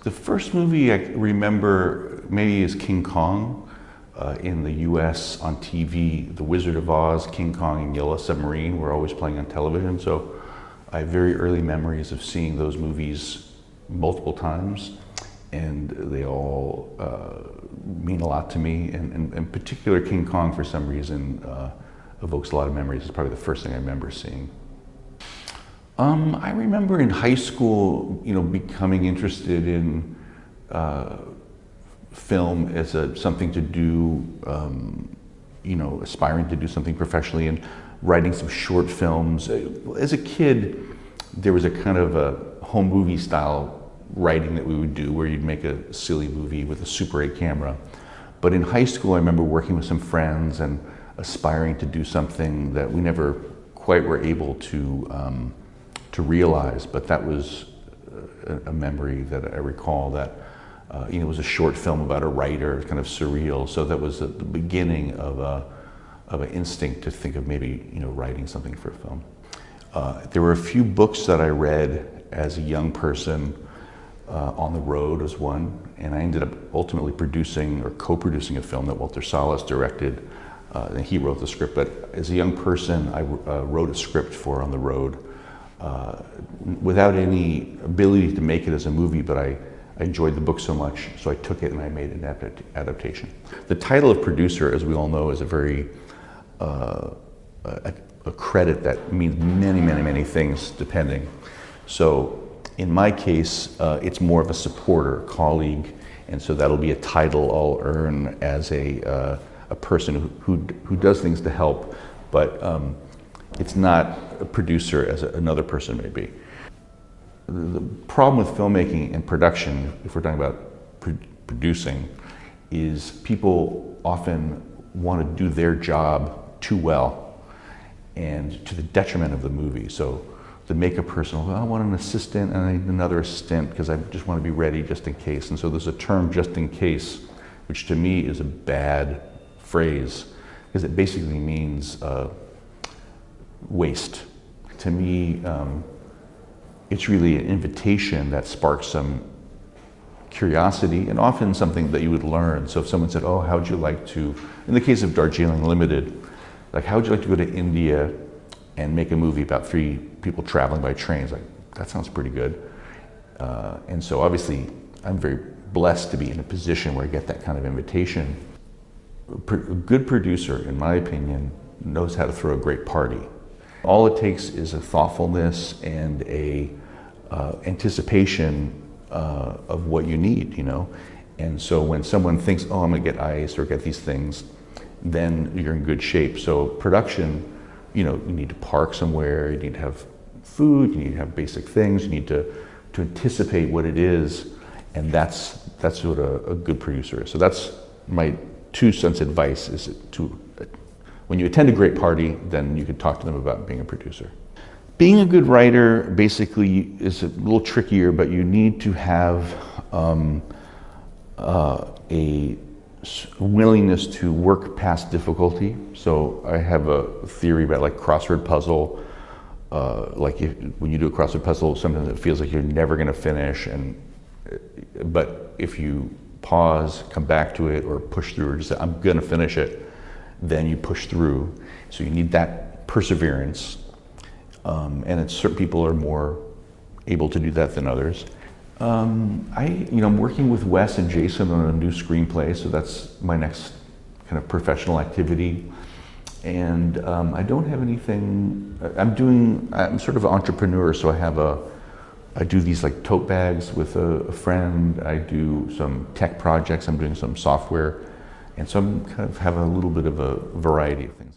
The first movie I remember maybe is King Kong. In the US on TV, The Wizard of Oz, King Kong, and Yellow Submarine were always playing on television. So I have very early memories of seeing those movies multiple times, and they all mean a lot to me. And in particular, King Kong, for some reason, evokes a lot of memories. It's probably the first thing I remember seeing. I remember in high school, becoming interested in film as something to do, aspiring to do something professionally, and writing some short films. As a kid, there was a kind of a home movie style writing that we would do where you'd make a silly movie with a Super 8 camera. But in high school, I remember working with some friends and aspiring to do something that we never quite were able to realize, but that was a memory that I recall that it was a short film about a writer, kind of surreal. So that was the beginning of an instinct to think of maybe writing something for a film. There were a few books that I read as a young person. On the Road was one, and I ended up ultimately producing or co-producing a film that Walter Salles directed, and he wrote the script. But as a young person, I wrote a script for On the Road without any ability to make it as a movie, but I enjoyed the book so much, so I took it and I made an adaptation. The title of producer, as we all know, is a very a credit that means many, many, many things depending. So in my case, it's more of a supporter, colleague, and so that'll be a title I'll earn as a person who does things to help, but it's not a producer as another person may be. The problem with filmmaking and production, if we're talking about producing, is people often want to do their job too well and to the detriment of the movie. So the makeup person, well, I want an assistant and I need another assistant because I just want to be ready just in case. And so there's a term, just in case, which to me is a bad phrase because it basically means waste. To me, it's really an invitation that sparks some curiosity and often something that you would learn. So if someone said, oh, how'd you like to, in the case of Darjeeling Limited, like how'd you like to go to India and make a movie about 3 people traveling by trains? Like, that sounds pretty good. And so obviously I'm very blessed to be in a position where I get that kind of invitation. A good producer, in my opinion, knows how to throw a great party. All it takes is a thoughtfulness and a anticipation of what you need, And so when someone thinks, oh, I'm gonna get ice or get these things, then you're in good shape. So production, you need to park somewhere, you need to have food, you need to have basic things, you need to anticipate what it is, and that's what a good producer is. So that's my 2 cents advice, is when you attend a great party, then you can talk to them about being a producer. Being a good writer basically is a little trickier, but you need to have a willingness to work past difficulty. So I have a theory about like crossword puzzle. When you do a crossword puzzle, sometimes it feels like you're never going to finish, but if you pause, come back to it, or push through, or just say, I'm going to finish it, then you push through. So you need that perseverance, and certain people are more able to do that than others. I'm working with Wes and Jason on a new screenplay, so that's my next kind of professional activity. And I don't have anything. I'm sort of an entrepreneur, so I do these like tote bags with a friend. I do some tech projects. I'm doing some software. And so I'm kind of having a little bit of a variety of things.